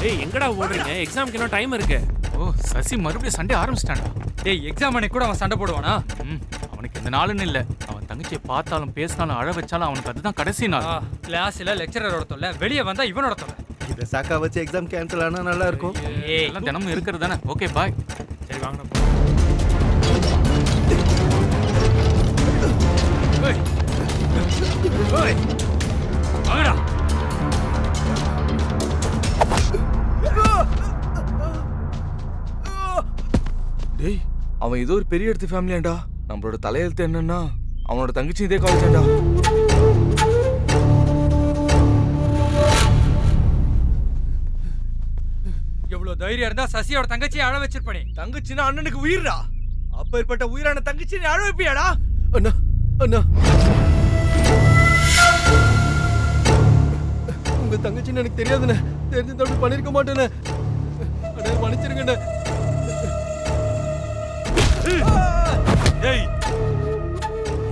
டேய் எங்கடா ஓடுறீங்க? எக்ஸாம்க்கு இன்னும் டைம் இருக்கு. ஓ சசி மறுபடியும் சண்டே ஆரம்பிச்சிட்டான்டா. டேய் எக்ஸாம் அன்னைக்கு கூட அவன் சண்டை போடுவானா? அவனுக்கு இந்த நாளுன்னு இல்லை. அவன் தங்கச்சியை பார்த்தாலும் பேசினாலும் அழ வச்சாலும் அவனுக்கு அதுதான் கடைசி நாள். கிளாஸ்ல லெக்சரரோட தொல்லை, வெளியே வந்தா இவனோட தொல்லை. இதை சாக்கா வச்சு எக்ஸாம் கேன்சல் ஆனா நல்லா இருக்கும். எல்லாம் தினமும் இருக்கிறது தானே. Okay bye. சரி வாங்க. வாங்கடா. டேய் அவன் ஏதோ ஒரு பெரிய இடத்து ஃபேமிலியாண்டா. நம்மளோட தலையெழுத்து என்னன்னா அவனோட தங்கச்சி இதே காலேஜாண்டா. எவ்வளவு தைரியம் இருந்தா சசியோட தங்கச்சியை அழ வச்சிருப்பனே. தங்கச்சினா அண்ணனுக்கு உயிரா. அப்பேற்பட்ட உயிரான தங்கச்சி நீ அழ வைப்பியாடா? அண்ணா அண்ணா உங்க தங்கச்சின்னு எனக்கு தெரியாதுண்ணே. தெரிஞ்சு அப்படி பண்ணிருக்க மாட்டேனே. அண்ணே மன்னிச்சிருங்கண்ணே. டேய்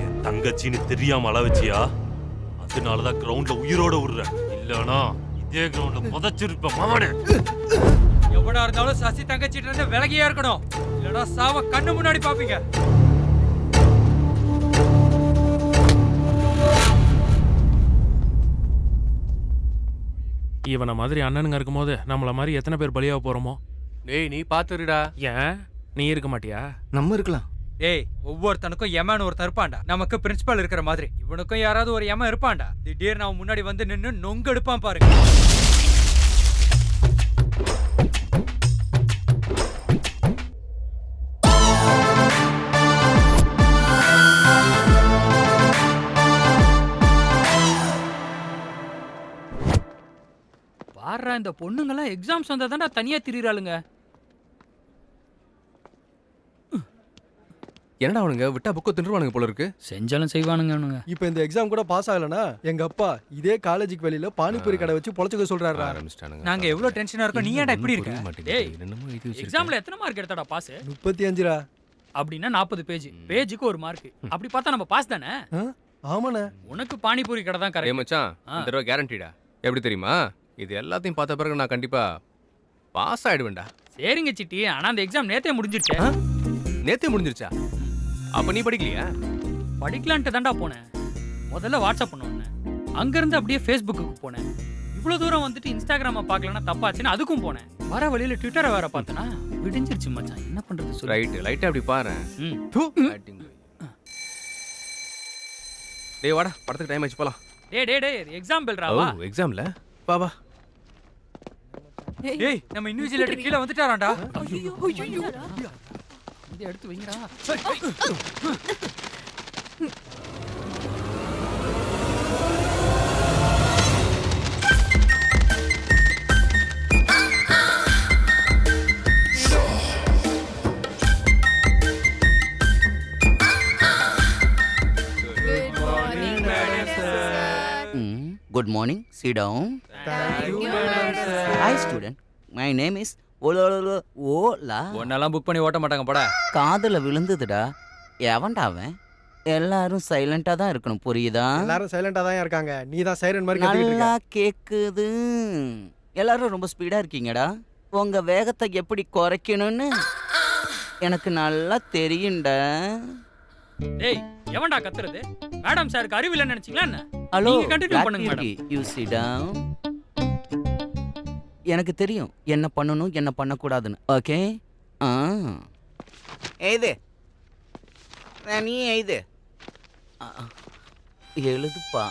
என் தங்கச்சின்னு தெரியாம அள வச்சியா? அதனாலதான் கிரவுண்ட்ல உயிரோட விடுறேன். இல்லனா இதே கிரவுண்ட்ல புதைச்சிருப்ப மாவனே. எவனா இருந்தாலும் சசி தங்கச்சிட்ட இருந்து விலகியா இருக்கணும். இல்லனா சாவ கண்ணு முன்னாடி பாப்பீங்க. இவனை மாதிரி அண்ணனுங்க இருக்கும்போது நம்மள மாதிரி எத்தனை பேர் பலியாக போறோமோ? டேய் நீ பாத்துருடா. ஏன் நீ இருக்க மாட்டியா? நம்ம இருக்கலாம். டேய் ஒவ்வொருத்தனுக்கும் எமன் ஒருத்தன் இருப்பான்டா. நமக்கு பிரின்சிபல் இருக்கிற மாதிரி இவனுக்கும் யாராவது ஒரு எமன் இருப்பான்டா. திடீர்னு அவன் முன்னாடி வந்து நின்னு நொங்கு எடுப்பான் பாருங்க. பாடுறா இந்த பொண்ணுங்கெல்லாம் எக்ஸாம்ஸ் வந்தா தான்டா தனியா திரிறாளுங்க. என்னடா அவனுங்க விட்டா புக்க தின்றுவானுங்க போல இருக்கு. செஞ்சாலும் செய்வானுங்க அவனுங்க. இப்போ இந்த எக்ஸாம் கூட பாஸ் ஆகலனா எங்க அப்பா இதே காலேஜுக்கு வெளியில பானிபூரி கடை வச்சு பொழச்சுக்க சொல்றாருடா. நாங்க எவ்வளவு டென்ஷனா இருக்கோம். நீ ஏன்டா இப்படி இருக்க? டேய் எக்ஸாம்ல எத்தனை மார்க் எடுத்தடா பாஸ்? 35ரா. அப்படின்னா 40 பேஜுக்கு ஒரு மார்க். அப்படி பார்த்தா நம்ம பாஸ் தானே? ஆமாண்ணே. உனக்கு பானிபூரி கடை தான் ஏ கரெக்ட். மச்சான், இந்த தடவை கேரண்டிடா. எப்படி தெரியுமா? இது எல்லாத்தையும் பார்த்த பிறகு நான் கண்டிப்பா பாஸ் ஆயிடுவேன்டா. சரிங்க சிட்டி, ஆனா அந்த எக்ஸாம் நேத்தே முடிஞ்சிருச்சு. நேத்தே முடிஞ்சிருச்சா? அப்ப நீ படிக்கலையா? படிக்கலான்ட்டு தான்டா போனேன். முதல்ல வாட்ஸ்அப் பண்ணுவேன், அங்கிருந்து அப்படியே ஃபேஸ்புக்கு போனேன். இவ்வளவு தூரம் வந்துட்டு இன்ஸ்டாகிராம பார்க்கலன்னா தப்பாச்சுன்னு அதுக்கும் போனேன். வர வழியில ட்விட்டரை வேற பார்த்தனா விடிஞ்சிருச்சு மச்சான். என்ன பண்றது சொல்லு. ரைட் லைட்டா அப்படி பாரு. டேய் வாடா, படத்துக்கு டைம் ஆச்சு போலாம். டேய் எக்ஸாம் பெல்ரா வா. ஓ எக்ஸாம்ல வா வா. டேய் நம்ம இன்விஜிலேட்டர் கீழ வந்துட்டாராம்டா. ஐயோ இத எடுத்து வைங்கடா. Good morning. Sit down. Thank you, madam, sir. Hi, student. My name is Ola. ஒன்னெல்லாம் புக் பண்ணி ஓட்ட மாட்டாங்க போடா. காதுல விழுந்ததுடா. எவன்டா அவன்? எல்லாரும் சைலண்டா தான் இருக்கணும், புரியுதா? எல்லாரும் சைலண்டா தான் இருக்காங்க. நீ தான் சைரன் மாதிரி கத்திட்டு நல்லா இருக்க. கேக்குது. எல்லாரும் ரொம்ப ஸ்பீடா இருக்கீங்கடா. உங்க வேகத்தை எப்படி குறைக்கணும்னு எனக்கு நல்லா தெரியும்டா. டேய் எவன்டா கத்துறது? மேடம் சாருக்கு அறிவு இல்லன்னு நினைச்சீங்களா என்ன? ஹலோ, நீங்க கண்டினியூ பண்ணுங்க மேடம். You sit down. எனக்கு தெரியும் என்ன பண்ணணும் என்ன பண்ணக்கூடாதுன்னு. ஓகே. எழுது. நீ எழுது. எழுதுப்பா.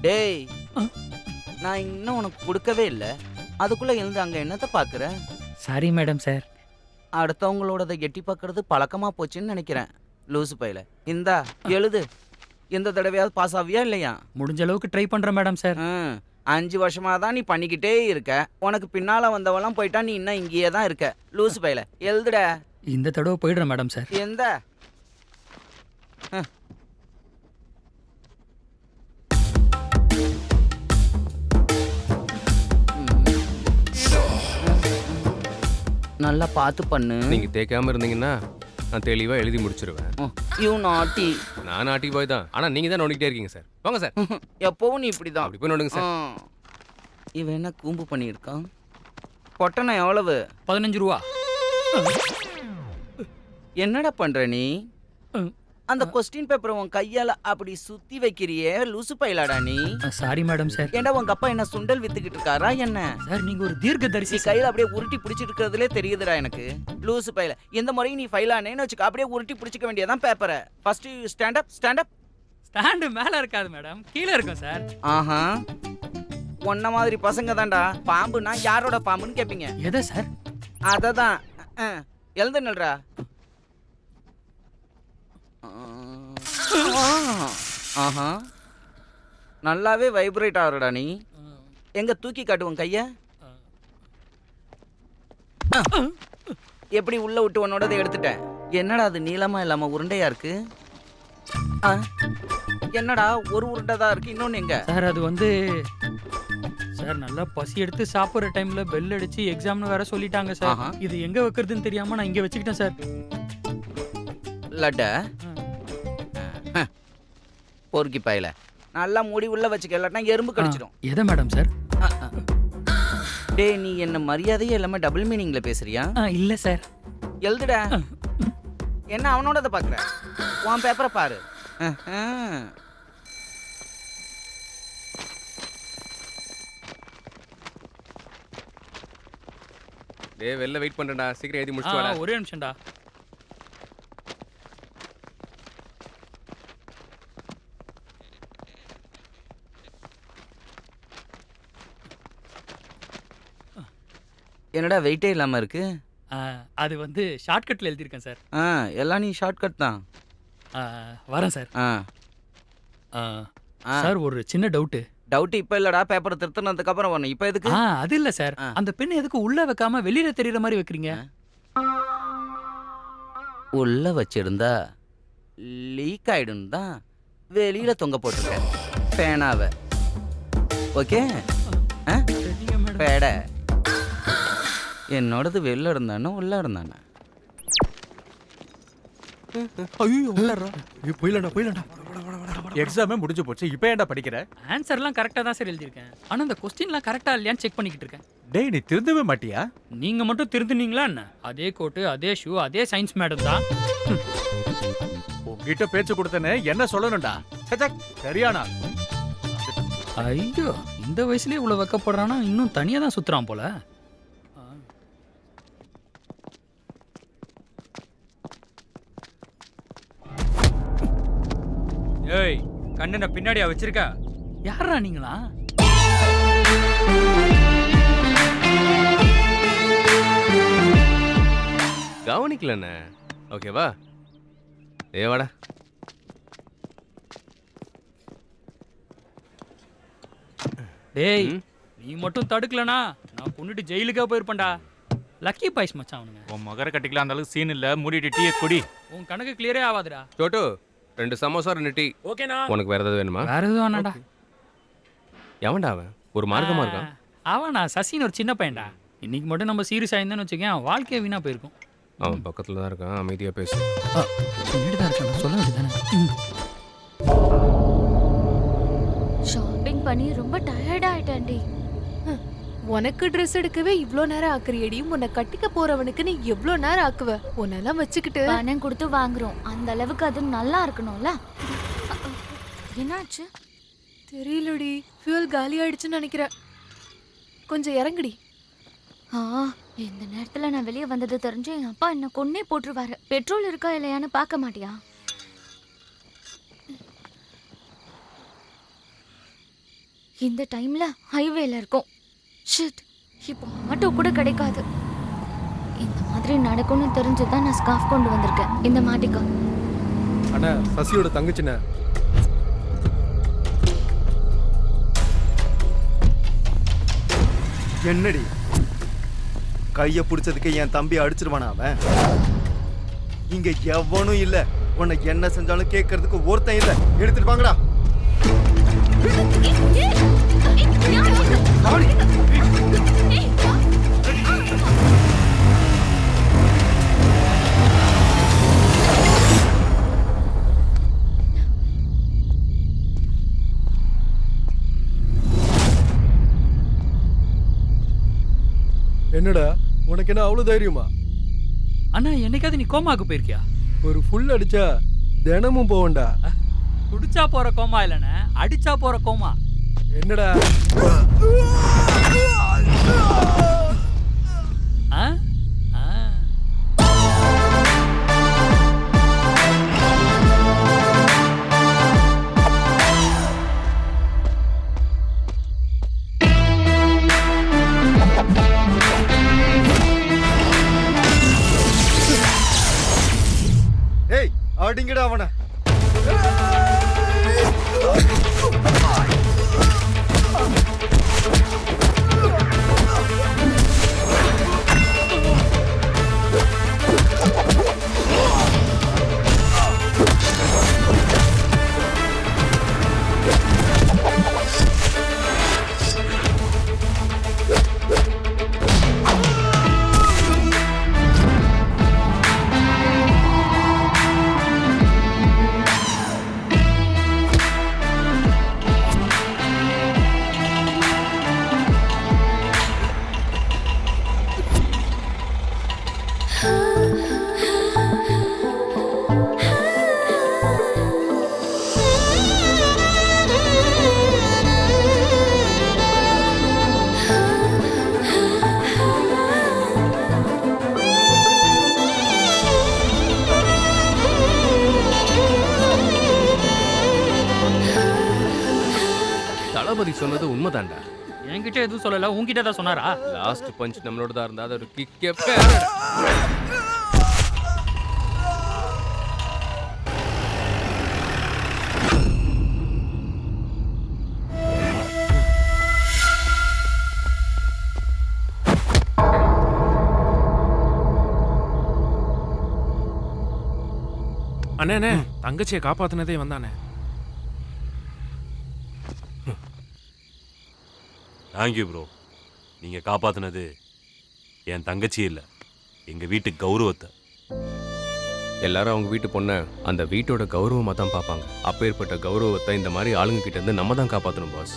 டேய் நான் இன்னும் உனக்கு கொடுக்கவே இல்லை. அதுக்குள்ள எழுந்து அங்க என்னத்தை பாக்குற? Sorry madam sir. அடுத்தவங்களோட எட்டி பார்க்கறது பழக்கமா போச்சுன்னு நினைக்கிறேன். லூசு பையில. இந்தா எழுது. எந்த தடவையாவது பாஸ் ஆவியா இல்லையா? முடிஞ்ச அளவுக்கு ட்ரை பண்றேன் மேடம் சார். 5 வருஷமா தான் நீ பண்ணிக்கிட்டே இருக்க. உனக்கு பின்னால வந்தவெல்லாம் போயிட்டா நீ இன்னும் இங்கேயே தான் இருக்க. லூசு பையில எழுதுட. இந்த தடவை போயிடுறேன் மேடம் சார். எந்த நல்லா பார்த்து பண்ணு. நீங்க தேய்க்காம இருந்தீங்கன்னா நான் தெளிவா எழுதி முடிச்சிருவேன். யூ நாட்டி. நான் நாட்டி போய் தான். ஆனா நீங்க தான் நோண்டிக்கிட்டே இருக்கீங்க சார். வாங்க சார். எப்பவும் நீ இப்படிதான். அப்படி போய் நோண்டுங்க சார். இவன் என்ன கூம்பு பண்ணியிருக்கான்? பொட்டணம் எவ்வளவு? 15 ரூபா. என்னடா பண்ற நீ? ம். அந்த கொஸ்டின் பேப்பரை உன் கையால அப்படி சுத்தி வைக்கிறியே, லூசு பையலாடா நீ. Sorry madam sir. ஏண்டா உங்க அப்பா என்ன சுண்டல் வித்துக்கிட்டு இருக்காரா என்ன? சார் நீங்க ஒரு தீர்க்கதரிசி நீ கையில அப்படியே உருட்டி பிடிச்சிட்டு இருக்கிறதுலே தெரியுதுடா எனக்கு. லூசு பையல. இந்த முறையும் நீ ஃபைலானேன்னு வச்சுக்க, அப்படியே உருட்டி பிடிச்சிக்க வேண்டியதான் பேப்பரை. First stand up, stand up. Stand மேல இருக்காது மேடம், கீழே இருக்கும் சார். ஆஹா, உன்ன மாதிரி பசங்க தான்டா பாம்புனா யாரோட பாம்புன்னு கேட்பீங்க. எதை சார்? அததான் எழுந்து நில்றா. ஆஹா, நல்லாவே வைப்ரேட் ஆகுறடா நீ. எங்க தூக்கி காட்டுவோம் கைய. எப்படி உள்ள விட்டு உன்னோடதை எடுத்துட்டேன். என்னடா அது நீளமா இல்லாம உருண்டையா இருக்கு? என்னடா ஒரு உருண்டை தான் இருக்கு, இன்னொன்னு எங்க? சார் அது வந்து சார் நல்லா பசி எடுத்து சாப்பிட்ற டைம்ல பெல் அடிச்சு எக்ஸாம்னு வேற சொல்லிட்டாங்க சார். ஆஹா. இது எங்க வைக்கிறதுன்னு தெரியாம நான் இங்க வச்சுக்கிட்டேன் சார். லட்ட பொறுக்கி பாயில நல்லா மூடி உள்ள வச்சுக்க, இல்லாட்டினா எறும்பு கடிச்சிடும். எதை மேடம் சார்? டேய், நீ என்ன மரியாதையே இல்லாம டபுள் மீனிங்ல பேசுறியா? இல்ல சார். எழுதுடா. என்ன அவனோட பாக்குற? உன் பேப்பரை பாரு. டேய் வெளில வெயிட் பண்றேன்டா, சீக்கிரம் எழுதி முடிச்சு வாடா. ஒரே நிமிஷம்டா. என்னடா வெயிட்டே இல்லாம இருக்கு? அது வந்து ஷார்ட்கட்ல எழுதியிருக்கேன் சார். எல்லாம் நீ ஷார்ட்கட் தான். வரேன் சார். ஆ சார் ஒரு சின்ன டவுட்டு. டவுட் இப்ப இல்லடா, பேப்பரை திருத்தினதுக்கு அப்புறம் வரணும். இப்ப எதுக்கு? அது இல்ல சார், அந்த பெண் எதுக்கு உள்ள வைக்காம வெளியில தெரியற மாதிரி வைக்கிறீங்க? உள்ள வச்சிருந்தா லீக் ஆயிடும் தான் வெளியில தொங்க போட்டிருக்கேன் பேனாவை. ஓகே சரிங்க மேடம். பேட என்னோடது வெளில இருந்தானோ உள்ள இருந்தானே? ஐயோ போயிடலாம்டா. எக்ஸாமே முடிஞ்சு போச்சு, இப்போ ஏன்டா படிக்கிற? ஆன்சர்லாம் கரெக்டா தான் சார் எழுதியிருக்கேன். ஆனா அந்த கொஸ்டின்லாம் கரெக்டா இல்லையான்னு செக் பண்ணிக்கிட்டு இருக்கேன். டேய் நீ திருந்தவே மாட்டியா? நீங்க மட்டும் திருந்துனீங்களா என்ன? அதே கோட்டு, அதே ஷூ, அதே சயின்ஸ் மேடம் தான். உன்கிட்ட பேச்சு கொடுத்தனே என்ன சொல்லணும்டா? சரியானா? ஐயோ, இந்த வயசுலயே இவ்வளவு வைக்கப்படுறானா, இன்னும் தனியா தான் சுத்துறான் போல. ஏய், கண்ணனை பின்னாடியா வச்சிருக்க? யாரா நீங்களா? கவனிக்கலண்ணே. ஓகேவா? வாடா. டேய், நீ மட்டும் தடுக்கலனா நான் கொன்னுட்டு ஜெயிலுக்கே போயிருப்பேன்டா. லக்கி பாய்ஸ் மச்சான் அவனுங்க. உன் மகர கட்டிக்கலாம், அந்த அளவுக்கு சீன் இல்ல. மூடிட்டு டீ குடி. உன் கணக்கு கிளியரே ஆகாதுடா. சோட்டு 2 சமோசா 2 டீ. ஓகேண்ணா. உனக்கு வேற ஏதாவது வேணுமா? வேற எதுவும் வேணாடா. எவன்டா அவன்? ஒரு மார்க்கமா இருக்கான். அவன் நான் சசின்னு ஒரு சின்ன பையன்டா. இன்னைக்கு மட்டும் நம்ம சீரியஸ் ஆயிருந்தேன்னு வச்சுக்கேன், வாழ்க்கையே வீணா போயிருக்கும். அவன் பக்கத்துல தான் இருக்கான், அமைதியா பேசு. பின்னாடி தான் இருக்கான், சொல்ல வேண்டியதானே. ஷாப்பிங் பண்ணி ரொம்ப டயர்ட் ஆயிட்டேன்டி. உனக்கு ட்ரெஸ் எடுக்கவே இவ்ளோ நேரம் ஆக்குறியடி, உன்னை கட்டிக்க போறவனுக்கு நீ எவ்ளோ நேரம் ஆக்குவ? உன்னெல்லாம் வச்சுக்கிட்டு பணம் கொடுத்து வாங்குறோம், அந்த அளவுக்கு அது நல்லா இருக்கணும்ல. என்னாச்சு தெரியலடி, ஃபியூல் காலி ஆயிடுச்சுன்னு நினைக்கிறேன். கொஞ்சம் இறங்குடி. இந்த நேரத்துல நான் வெளியே வந்தது தெரிஞ்சு என் அப்பா என்ன கொன்னே போட்டுருவாரு. பெட்ரோல் இருக்கா இல்லையான்னு பார்க்க மாட்டியா? இந்த டைம்ல ஹைவேல இருக்கும். ஷிட், இப்போ ஆட்டோ கூட கிடைக்காது. இந்த மாதிரி நடக்கும்னு தெரிஞ்சுதான் நான் ஸ்கார்ஃப் கொண்டு வந்திருக்கேன். இந்த மாட்டிக்கோ. அண்ணா, சசியோட தங்கச்சிண்ணே. என்னடி கைய பிடிச்சதுக்கு என் தம்பி அடிச்சிருவானா அவன்? இங்க எவனும் இல்ல, உன்னை என்ன செஞ்சாலும் கேட்கறதுக்கு ஒருத்தன் இல்ல. எடுத்துட்டு வாங்கடா. என்னடா உனக்கு என்ன அவ்வளவு தைரியமா? அண்ணா என்னைக்காவது நீ கோமாக்கு போயிருக்கியா? ஒரு ஃபுல் அடிச்சா தினமும் போவண்டா. குடிச்சா போற கோமா இல்லைண்ணே, அடிச்சா போற கோமா. என்னடா ஆ? ஆ. ஏய் அடிங்கடா அவனை. தளபதி சொன்னது உண்மைதான்டா. என்கிட்ட எதுவும் சொல்லல, உன்கிட்ட தான் சொன்னாரா? லாஸ்ட் பஞ்ச் நம்மளோட தான் இருந்தா அது ஒரு கிக்கே. அண்ணே தங்கச்சியை காப்பாத்தினதே வந்தானே. Thank you bro. நீங்க காப்பாத்தினது என் தங்கச்சி இல்லை, எங்க வீட்டு கௌரவத்தை. எல்லாரும் அவங்க வீட்டு பொண்ணை அந்த வீட்டோட கௌரவமாக தான் பார்ப்பாங்க. அப்பேற்பட்ட கௌரவத்தை இந்த மாதிரி ஆளுங்க கிட்ட இருந்து நம்ம தான் காப்பாற்றணும் பாஸ்.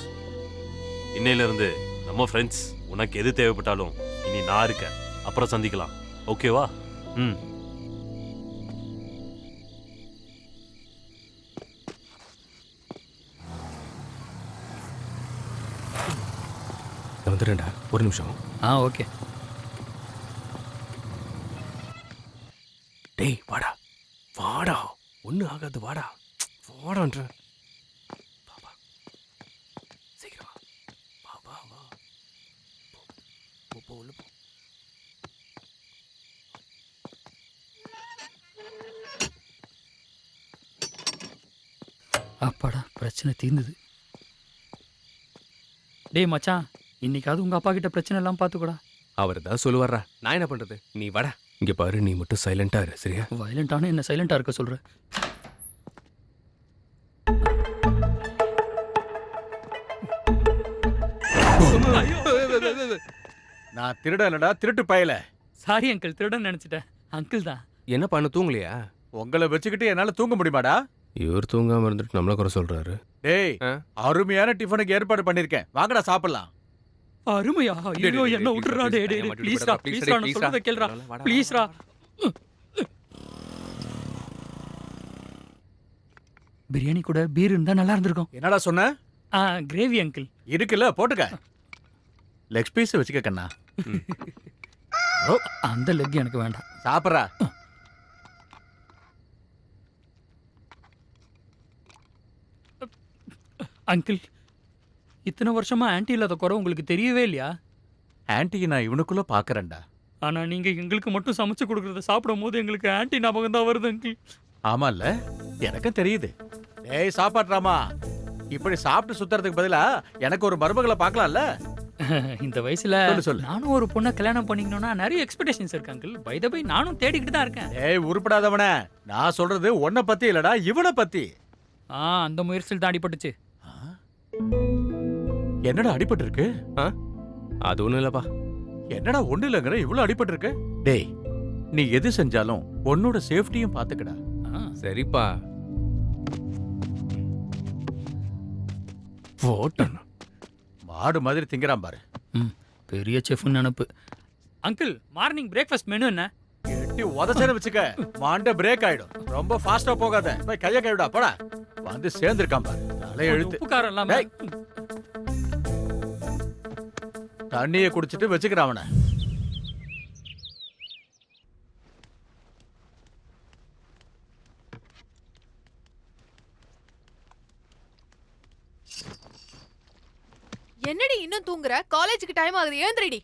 இன்னையில இருந்து நம்ம ஃப்ரெண்ட்ஸ். உனக்கு எது தேவைப்பட்டாலும் இனி நான் இருக்கேன். அப்புறம் சந்திக்கலாம், ஓகேவா? ம். வந்துடுறேன்டா, ஒரு நிமிஷம். ஆ ஓகே. டேய் வாடா வாடா, ஒன்றும் ஆகாது, வாடா வாடான்ற. பாபா சீக்கிரம் வா வா வா. போ போ உள்ள போ. அப்பாடா, பிரச்சனை தீர்ந்தது. டேய் மச்சான், இன்னைக்காவது உங்க அப்பா கிட்ட பிரச்சனை எல்லாம் பாத்துக்கூடா. அவர் தான் சொல்லுவாரா, நான் என்ன பண்றது? நீ வாடா. இங்க பாரு, நீ மட்டும் சைலண்டா இரு, சரியா? வயலண்டான என்ன சைலண்டா இருக்க சொல்ற? நான் திருடலடா, திருட்டு பயல. சாரி அங்கிள், திருடன் நினைச்சிட்டேன். அங்கிள் தான். என்ன பண்ண, தூங்கலையா? உங்களை வச்சுக்கிட்டு என்னால தூங்க முடியுமாடா? இவர் தூங்காம இருந்துட்டு நம்மள குறை சொல்றாரு. டேய், அருமையான டிஃபனுக்கு ஏற்பாடு பண்ணிருக்கேன், வாங்கடா சாப்பிடலாம். அருமையா? ஐயோ என்ன விட்டுறா. டேய் டேய் ப்ளீஸ்ரா, ப்ளீஸ்ரா, நான் சொல்றத கேளுடா. ப்ளீஸ்ரா. பிரியாணி கூட பீர் இருந்தா நல்லா இருந்திருக்கும். என்னடா சொன்ன? Gravy uncle. இருக்குல்ல, போட்டுக்க. லெக் பீஸ் வச்சுக்க கண்ணா. அந்த லெக் எனக்கு வேண்டாம். சாப்பிட்றா. அங்கிள், இத்தனை வருஷமா ஆன்ட்டி இல்லாத குறை உங்களுக்கு தெரியவே இல்லையா? ஆன்ட்டி நான் இவனுக்குள்ள பாக்குறேன்டா. ஆனா நீங்க எங்களுக்கு மட்டும் சமைச்சு கொடுக்கறத சாப்பிடும் போது எங்களுக்கு ஆன்ட்டி ஞாபகம் தான் வருது அங்கிள். ஆமால்ல, எனக்கும் தெரியுது. ஏய் சாப்பாட்றாமா, இப்படி சாப்பிட்டு சுத்துறதுக்கு பதிலா எனக்கு ஒரு மருமகளை பார்க்கலாம்ல? இந்த வயசுல சொல்லு. நானும் ஒரு பொண்ணை கல்யாணம் பண்ணிக்கணும்னா நிறைய எக்ஸ்பெக்டேஷன்ஸ் இருக்கு அங்கிள். பை த பை நானும் தேடிக்கிட்டு தான் இருக்கேன். ஏய் உருப்படாதவன, நான் சொல்றது உன்னை பத்தி இல்லடா, இவனை பத்தி. அந்த முயற்சியில் தான் அடிபட்டுச்சு. என்னடா அடிபட்டு இருக்கு? அது ஒண்ணும் இல்லப்பா. என்னடா ஒண்ணு இல்லங்கிற, இவ்வளவு அடிபட்டு இருக்கு? டேய், நீ எது செஞ்சாலும் உன்னோட சேஃப்டியும் பாத்துக்கடா. சரிப்பா. போட்டணும். மாடு மாதிரி திங்கறான் பாரு. பெரிய செஃப்னு நினைப்பு. அங்கிள் மார்னிங் பிரேக்ஃபாஸ்ட் மெனு என்ன? எட்டி உதச்சேன்னு வச்சுக்க மாண்ட பிரேக் ஆயிடும். ரொம்ப ஃபாஸ்டா போகாத. போய் கைய கைவிடா போடா. வந்து சேர்ந்திருக்கான் பாரு. தலை எழுத்து. உப்பு காரம் இல்லாம. தண்ணியை குடிச்சிட்டு வச்சுக்கிறான் அவனை. என்னடி இன்னும் தூங்குற? காலேஜுக்கு டைம் ஆகுது, எழுந்திரடி.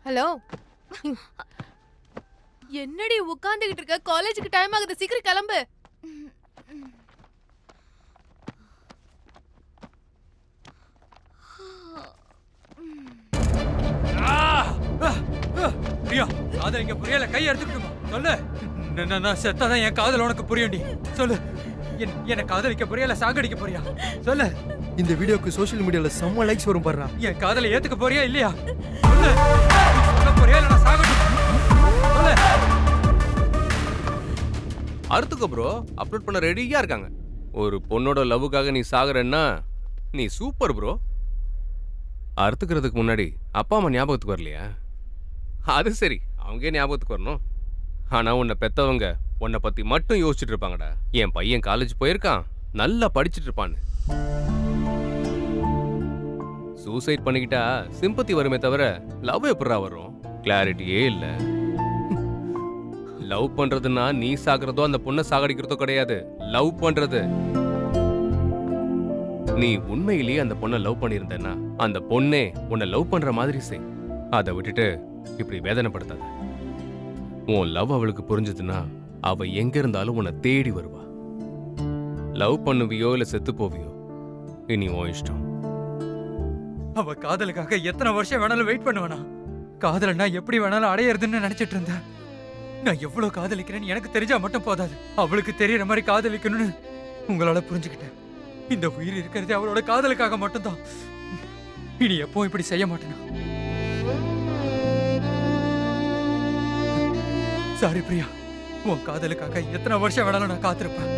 ஹலோ, என்னடி உட்கார்ந்துகிட்டு இருக்க? காலேஜுக்கு டைம் ஆகுது, சீக்கிரம் கிளம்பு. பிரியா, காதலிக்க புரியல, கை எடுத்துக்கிட்டுமா சொல்லு. நான் செத்தாதான் என் காதல் உனக்கு புரியும்டி. சொல்லு, என்ன காதலிக்க புரியல, சாகடிக்க போறியா? சொல்லு. இந்த வீடியோக்கு சோஷியல் மீடியால செம்ம லைக்ஸ் வரும் பாருடா. என் காதலை ஏத்துக்க போறியா இல்லையா? சொல்லு. சொல்ல போறியா இல்ல நான் சாகடிக்க? சொல்லு. அறுத்துக்க ப்ரோ, அப்லோட் பண்ண ரெடியா இருக்காங்க. ஒரு பொண்ணோட லவ்வுக்காக நீ சாகுறன்னா நீ சூப்பர் ப்ரோ. அறுத்துக்கிறதுக்கு முன்னாடி அப்பா அம்மா ஞாபகத்துக்கு வரலையா? அது சரி, அவங்க ஞாபகத்துக்கு வரணும். ஆனா உன்னை பெத்தவங்க உன்னை பத்தி மட்டும் யோசிச்சுட்டு இருப்பாங்கடா. என் பையன் காலேஜ் போயிருக்கான், நல்லா படிச்சுட்டு இருப்பான்னு. சூசைட் பண்ணிக்கிட்டா சிம்பத்தி வருமே தவிர லவ் எப்படா வரும்? கிளாரிட்டியே இல்ல. லவ் பண்றதுன்னா நீ சாகுறதோ அந்த பொண்ணை சாகடிக்கிறதோ கிடையாது. லவ் பண்றது, நீ உண்மையிலேயே அந்த பொண்ணை லவ் பண்ணியிருந்தேன்னா அந்த பொண்ணே உன்னை லவ் பண்ற மாதிரி செய். அதை விட்டுட்டு இப்படி வேதனைப்படுத்தாத. உன் லவ் அவளுக்கு புரிஞ்சதுன்னா அவ எங்க இருந்தாலும் உன்னை தேடி வருவா. லவ் பண்ணுவியோ இல்ல செத்து போவியோ, இனி உன் இஷ்டம். அவ காதலுக்காக எத்தனை வருஷம் வேணாலும் வெயிட் பண்ணுவேனா? காதலன்னா எப்படி வேணாலும் அடையறதுன்னு நினைச்சிட்டு இருந்தேன். நான் எவ்வளவு காதலிக்கிறேன்னு எனக்கு தெரிஞ்சா மட்டும் போதாது, அவளுக்கு தெரியற மாதிரி காதலிக்கணும்னு உங்களால புரிஞ்சுக்கிட்டேன். இந்த உயிர் இருக்கிறது அவளோட காதலுக்காக மட்டும்தான். இனி எப்பவும் இப்படி செய்ய மாட்டேனா? சாரி பிரியா, உன் காதலுக்காக எத்தனை வருஷம் வேணாலும் நான் காத்திருப்பேன்.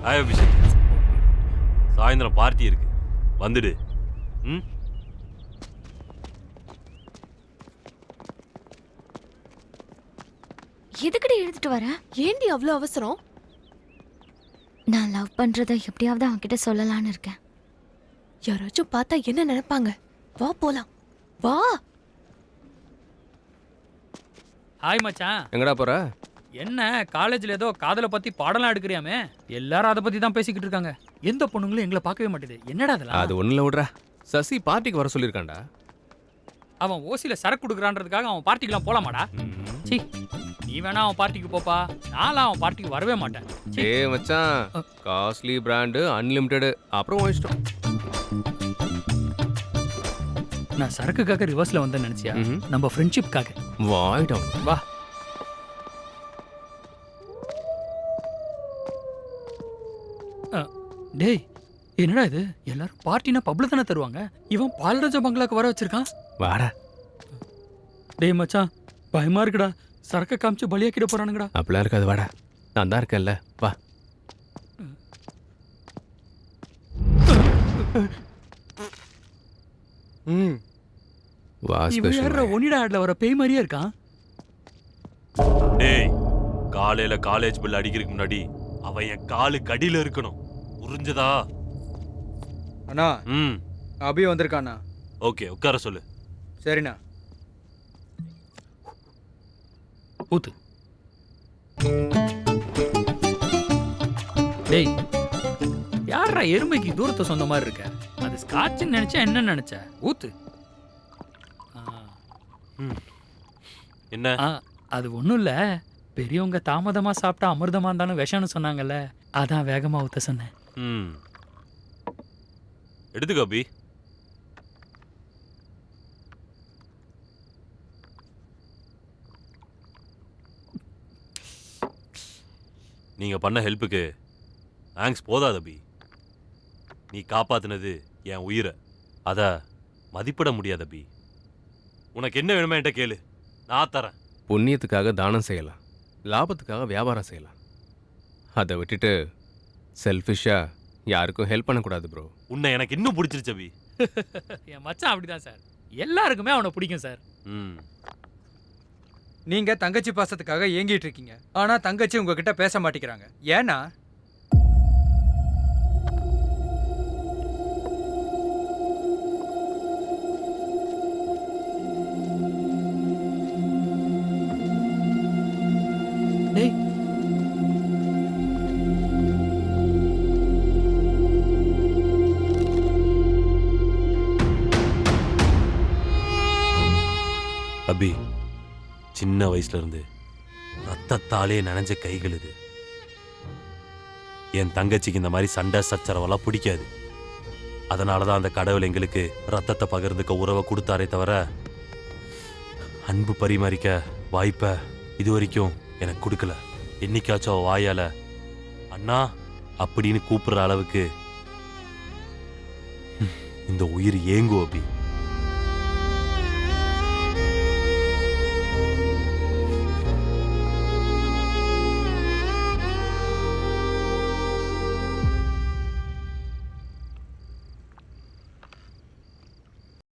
ஹாய் அபிஷேக், சாயந்தரம் பார்ட்டி இருக்கு, வந்துடு. ம், எதுக்கடி எடுத்துட்டு வர? ஏண்டி அவ்வளவு அவசரம்? நான் லவ் பண்றதை எப்படியாவது அவன்கிட்ட சொல்லலான்னு இருக்கேன். யாராச்சும் பார்த்தா என்ன நினைப்பாங்க? வா போலாம், வா. ஹாய் மச்சான். எங்கடா போற? என்ன காலேஜ்ல ஏதோ காதலை பத்தி பாடலாம் எடுக்கிறியாமே? எல்லாரும் அதை பத்தி தான் பேசிக்கிட்டு இருக்காங்க. எந்த பொண்ணுங்களும் எங்களை பார்க்கவே மாட்டேது. என்னடா அதெல்லாம்? அது ஒண்ணுல விடுறா. சசி பார்ட்டிக்கு வர சொல்லியிருக்கான்டா. அவன் ஓசில சரக்கு கொடுக்குறான்றதுக்காக அவன் பார்ட்டிக்கெல்லாம் போலாமாடா? சீ, நீ வேணா அவன் பார்ட்டிக்கு போப்பா, நான்லாம் அவன் பார்ட்டிக்கு வரவே மாட்டேன். ஏய் மச்சான், காஸ்ட்லி பிராண்டு, அன்லிமிட்டெட், அப்புறம் உன் இஷ்டம். நான் சரக்குக்காக ரிவர்ஸ்ல வந்தேன்னு நினைச்சியா? நம்ம ஃப்ரெண்ட்ஷிப்காக. வாய்டம் வா. டேய், என்னடா இது? எல்லாரும் பார்ட்டினா பப்ல தானே தருவாங்க. இவன் பாலராஜா பங்களாக்கு வர வச்சிருக்கான். வாடா. டேய் மச்சான், பயமா இருக்குடா. சரக்க காமிச்சு பலியாக்கிட போறானுங்கடா. அப்படிலாம் இருக்காது, வாடா. நான் தான் இருக்கேன்ல, வா. வா. இவன் யாரா ஒனிடா ஆட்ல வர பேய் மாதிரியே இருக்கான். டேய், காலையில காலேஜ் பெல் அடிக்கிறதுக்கு முன்னாடி அவன் என் காலுக்கு அடியில இருக்கணும், புரிஞ்சதா? அண்ணா, அபி வந்திருக்காண்ணா. ஓகே, உட்கார சொல்லு. சரிண்ணா. ஊத்து. டேய் யாரா எருமைக்கு தூரத்தை சொந்த மாதிரி இருக்க? அது ஸ்காட்ச்னு நினைச்சா என்ன நினைச்ச? ஊத்து. என்ன? அது ஒன்றும் இல்லை, பெரியவங்க தாமதமா சாப்பிட்டா அமிர்தமா இருந்தாலும் விஷம்னு சொன்னாங்கல்ல, அதான் வேகமா ஊத்த சொன்னேன். எடுத்துக்கோ அபி. நீங்க பண்ண ஹெல்ப்புக்கு தேங்க்ஸ் போதாது அபி. நீ காப்பாத்தினது என் உயிரை, அத மதிப்பிட முடியாது அபி. உனக்கு என்ன வேணுமா என்கிட்ட கேளு, நான் தரேன். புண்ணியத்துக்காக தானம் செய்யலாம், லாபத்துக்காக வியாபாரம் செய்யலாம். அதை விட்டுட்டு செல்ஃபிஷா யாருக்கும் ஹெல்ப் பண்ணக்கூடாது ப்ரோ. உன்னை எனக்கு இன்னும் பிடிச்சிருச்சு அபி. என் மச்சான் அப்படிதான் சார், எல்லாருக்குமே அவனை பிடிக்கும் சார். நீங்க தங்கச்சி பாசத்துக்காக ஏங்கிட்டு இருக்கீங்க, ஆனா தங்கச்சி உங்ககிட்ட பேச மாட்டேங்கிறாங்க. ஏன்னா அபி, சின்ன வயசுல இருந்து ரத்தத்தாலே நனைஞ்ச கைகள் இது. என் தங்கச்சிக்கு இந்த மாதிரி சண்டை சச்சரவெல்லாம் பிடிக்காது. அதனாலதான் அந்த கடவுள் எங்களுக்கு ரத்தத்தை பகிர்ந்துக்க உறவை கொடுத்தாரே தவிர அன்பு பரிமாறிக்க வாய்ப்பை இது வரைக்கும் எனக்கு கொடுக்கல. என்னைக்காச்சும் அவ வாயால அண்ணா அப்படின்னு கூப்பிடுற அளவுக்கு இந்த உயிர் ஏங்கும் அபி.